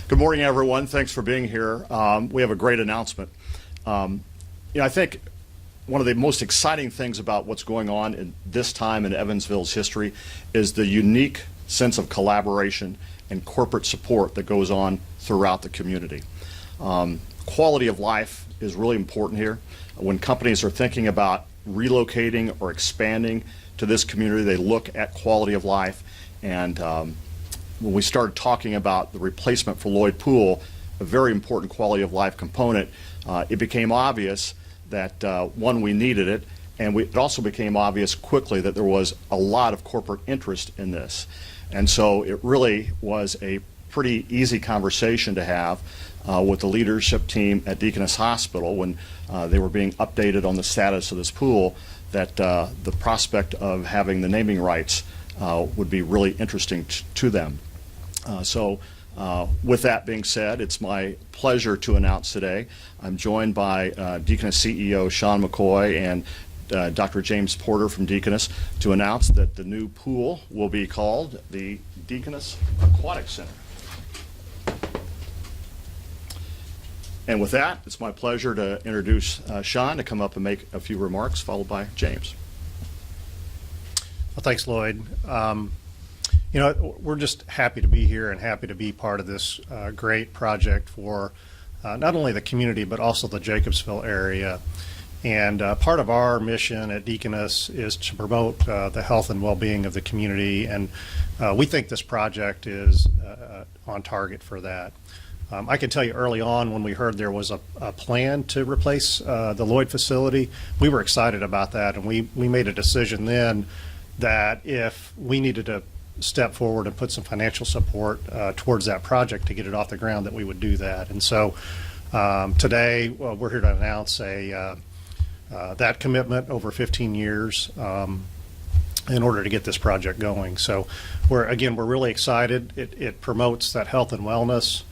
Good morning, everyone. Thanks for being here. We have a great announcement. I think one of the most exciting things about what's going on in this time in Evansville's history is the unique sense of collaboration and corporate support that goes on throughout the community. Quality of life is really important here. When companies are thinking about relocating or expanding to this community, they look at quality of life. And when we started talking about the replacement for Lloyd Pool, a very important quality of life component, it became obvious that, one, we needed it, and it also became obvious quickly that there was a lot of corporate interest in this. And so it really was a pretty easy conversation to have with the leadership team at Deaconess Hospital when they were being updated on the status of this pool, that the prospect of having the naming rights would be really interesting to them. With that being said, it's my pleasure to announce today I'm joined by Deaconess CEO Sean McCoy and Dr. James Porter from Deaconess to announce that the new pool will be called the Deaconess Aquatic Center. And with that, it's my pleasure to introduce Sean to come up and make a few remarks, followed by James. Well, thanks, Lloyd. We're just happy to be here and happy to be part of this great project for not only the community but also the Jacobsville area. And part of our mission at Deaconess is to promote the health and well-being of the community, and we think this project is on target for that. I can tell you early on when we heard there was a plan to replace the Lloyd facility, we were excited about that, and we made a decision then that if we needed to step forward and put some financial support towards that project to get it off the ground, that we would do that. And so today we're here to announce that commitment over 15 years in order to get this project going. So we're really excited. It promotes that health and wellness.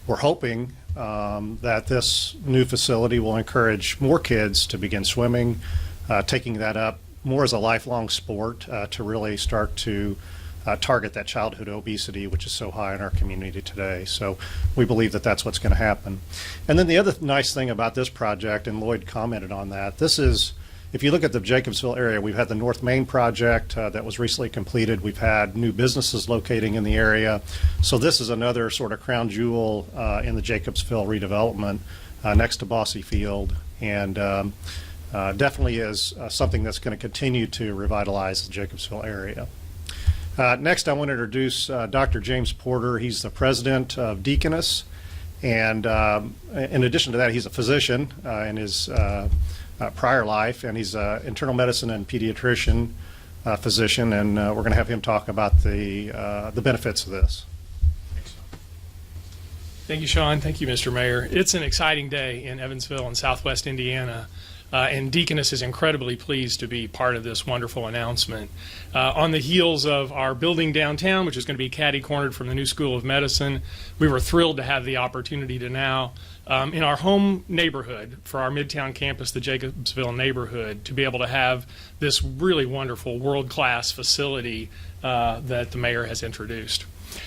We're hoping that this new facility will encourage more kids to begin swimming, taking that up more as a lifelong sport to really start to target that childhood obesity, which is so high in our community today. So we believe that that's what's going to happen. And then the other nice thing about this project, and Lloyd commented on that, this is, if you look at the Jacobsville area, we've had the North Main project that was recently completed. We've had new businesses locating in the area. So this is another sort of crown jewel in the Jacobsville redevelopment next to Bossy Field, and definitely is something that's going to continue to revitalize the Jacobsville area. Next, I want to introduce Dr. James Porter. He's the president of Deaconess, and in addition to that, he's a physician in his prior life, and he's an internal medicine and pediatrician physician, and we're going to have him talk about the benefits of this. Thank you, Sean. Thank you, Mr. Mayor. It's an exciting day in Evansville and Southwest Indiana. And Deaconess is incredibly pleased to be part of this wonderful announcement. On the heels of our building downtown, which is going to be catty-cornered from the new School of Medicine, we were thrilled to have the opportunity to now, in our home neighborhood, for our Midtown campus, the Jacobsville neighborhood, to be able to have this really wonderful world-class facility that the mayor has introduced.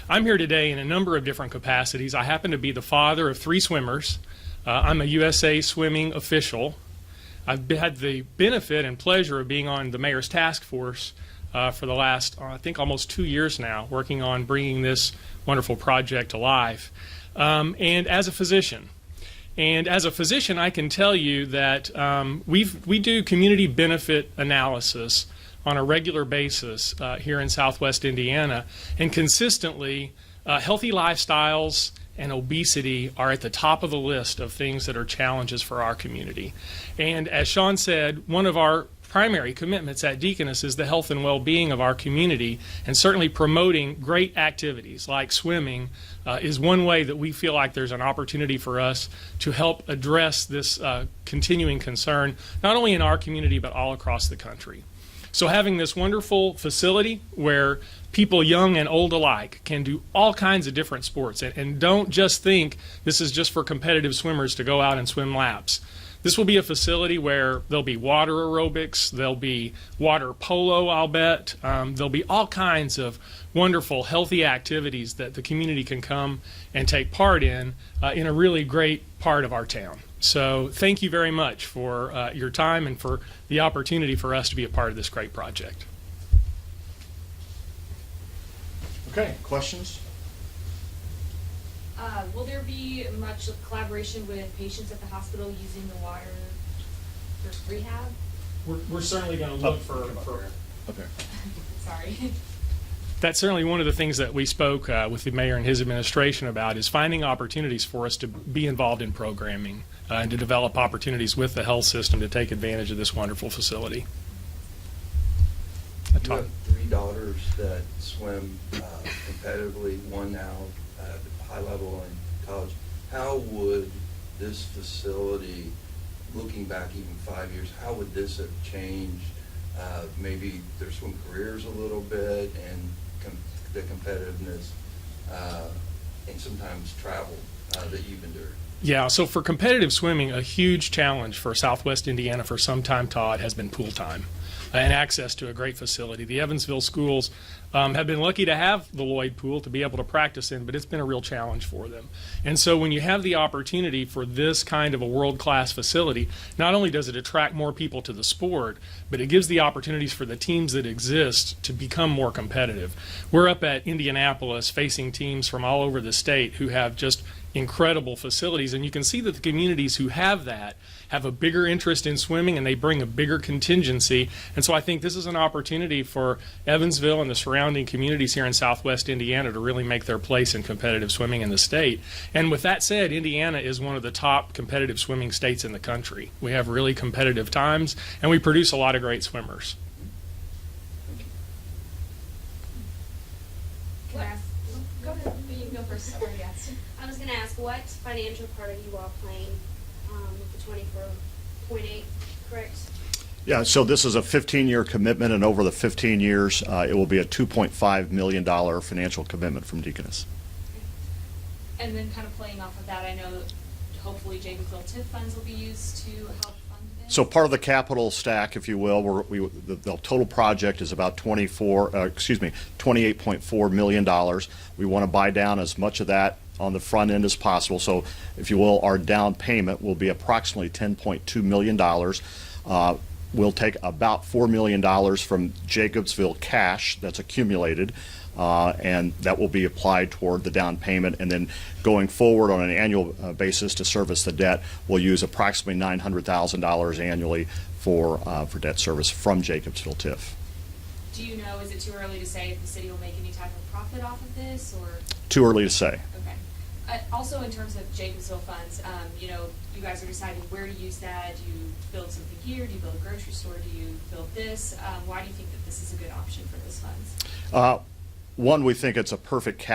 I'm here today in a number of different capacities. I happen to be the father of 3 swimmers. I'm a USA Swimming official. I've had the benefit and pleasure of being on the mayor's task force for the last, I think, almost 2 years now, working on bringing this wonderful project to life. And as a physician, I can tell you that we do community benefit analysis on a regular basis here in Southwest Indiana, and consistently, healthy lifestyles and obesity are at the top of the list of things that are challenges for our community. And as Sean said, one of our primary commitments at Deaconess is the health and well-being of our community, and certainly promoting great activities like swimming is one way that we feel like there's an opportunity for us to help address this continuing concern, not only in our community but all across the country. So having this wonderful facility where people young and old alike can do all kinds of different sports, and don't just think this is just for competitive swimmers to go out and swim laps. This will be a facility where there'll be water aerobics, there'll be water polo, I'll bet. There'll be all kinds of wonderful, healthy activities that the community can come and take part in a really great part of our town. So thank you very much for your time and for the opportunity for us to be a part of this great project. Okay, questions? Will there be much collaboration with patients at the hospital using the water for rehab? We're certainly going to look for Okay. Sorry. That's certainly one of the things that we spoke with the mayor and his administration about, is finding opportunities for us to be involved in programming and to develop opportunities with the health system to take advantage of this wonderful facility. You have 3 daughters that swim competitively, one now at high level in college. How would this facility, looking back even 5 years, how would this have changed maybe their swim careers a little bit and the competitiveness and sometimes travel that you've endured? Yeah, so for competitive swimming, a huge challenge for Southwest Indiana for some time, Todd, has been pool time and access to a great facility. The Evansville schools have been lucky to have the Lloyd Pool to be able to practice in, but it's been a real challenge for them. And so when you have the opportunity for this kind of a world-class facility, not only does it attract more people to the sport, but it gives the opportunities for the teams that exist to become more competitive. We're up at Indianapolis facing teams from all over the state who have just incredible facilities, and you can see that the communities who have that have a bigger interest in swimming, and they bring a bigger contingency. And so I think this is an opportunity for Evansville and the surrounding communities here in Southwest Indiana to really make their place in competitive swimming in the state. And with that said, Indiana is one of the top competitive swimming states in the country. We have really competitive times, and we produce a lot of great swimmers. Can I ask? Go ahead. You can go first. I already asked. I was going to ask, what financial part are you all playing with the 24.8, correct? Yeah, so this is a 15-year commitment, and over the 15 years, it will be a $2.5 million financial commitment from Deaconess. And then kind of playing off of that, I know hopefully Jacobsville TIF funds will be used to help fund this. So part of the capital stack, if you will, the total project is about $28.4 million. We want to buy down as much of that on the front end as possible. So, if you will, our down payment will be approximately $10.2 million. We'll take about $4 million from Jacobsville cash that's accumulated, and that will be applied toward the down payment. And then going forward on an annual basis to service the debt, we'll use approximately $900,000 annually for debt service from Jacobsville TIF. Do you know, is it too early to say if the city will make any type of profit off of this, or? Too early to say. Okay. Also, in terms of Jacobsville funds, you guys are deciding where to use that. Do you build something here? Do you build a grocery store? Do you build this? Why do you think that this is a good option for those funds? One, we think it's a perfect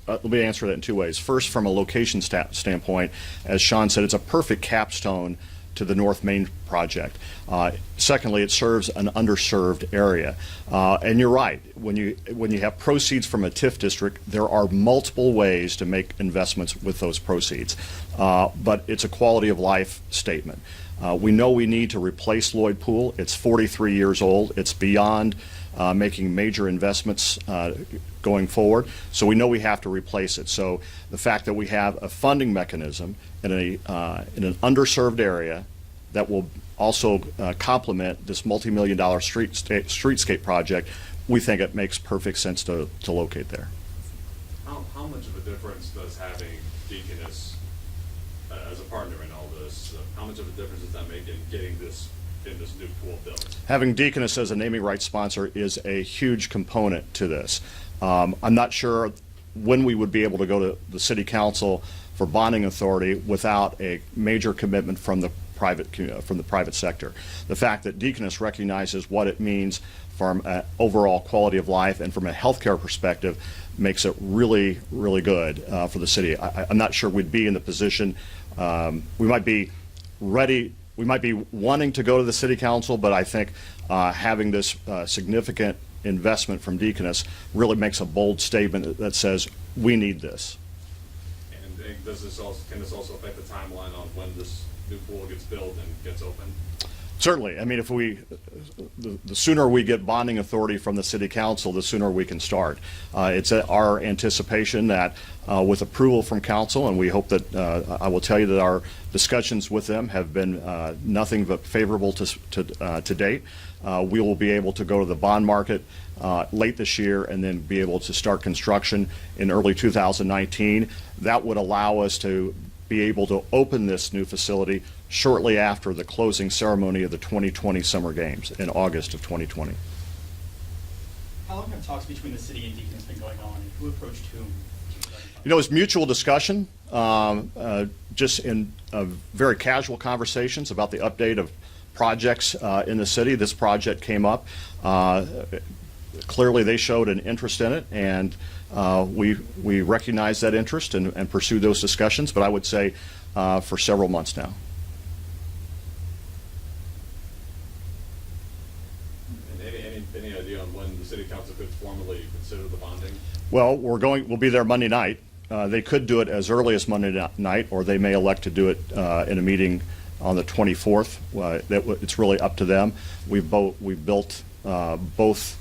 let me answer that in two ways. First, from a location standpoint, as Sean said, it's a perfect capstone to the North Main project. Secondly, it serves an underserved area. And you're right, when you have proceeds from a TIF district, there are multiple ways to make investments with those proceeds. But it's a quality of life statement. We know we need to replace Lloyd Pool. It's 43 years old. It's beyond making major investments going forward. So we know we have to replace it. So the fact that we have a funding mechanism in an underserved area that will also complement this multi-million-dollar streetscape project, we think it makes perfect sense to locate there. How much of a difference does having Deaconess as a partner in all this, how much of a difference does that make in getting this new pool built? Having Deaconess as a naming rights sponsor is a huge component to this. I'm not sure when we would be able to go to the city council for bonding authority without a major commitment from the private sector. The fact that Deaconess recognizes what it means from an overall quality of life and from a healthcare perspective makes it really, really good for the city. I'm not sure we'd be in the position. We might be ready. We might be wanting to go to the city council, but I think having this significant investment from Deaconess really makes a bold statement that says we need this. And can this also affect the timeline on when this new pool gets built and gets open? Certainly. I mean, if the sooner we get bonding authority from the city council, the sooner we can start. It's our anticipation that with approval from council, and we hope that, I will tell you that our discussions with them have been nothing but favorable to date. We will be able to go to the bond market late this year and then be able to start construction in early 2019. That would allow us to be able to open this new facility shortly after the closing ceremony of the 2020 Summer Games in August of 2020. How long have talks between the city and Deaconess been going on, and who approached whom? You know, it's mutual discussion, just in very casual conversations about the update of projects in the city. This project came up. Clearly, they showed an interest in it, and we recognize that interest and pursue those discussions, but I would say for several months now. And any idea on when the city council could formally consider the bonding? Well, we'll be there Monday night. They could do it as early as Monday night, or they may elect to do it in a meeting on the 24th. It's really up to them. We've built both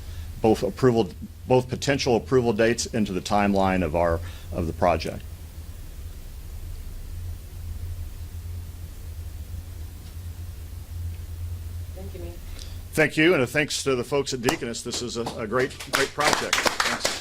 potential approval dates into the timeline of the project. Thank you, man. Thank you, and thanks to the folks at Deaconess. This is a great project. Thanks.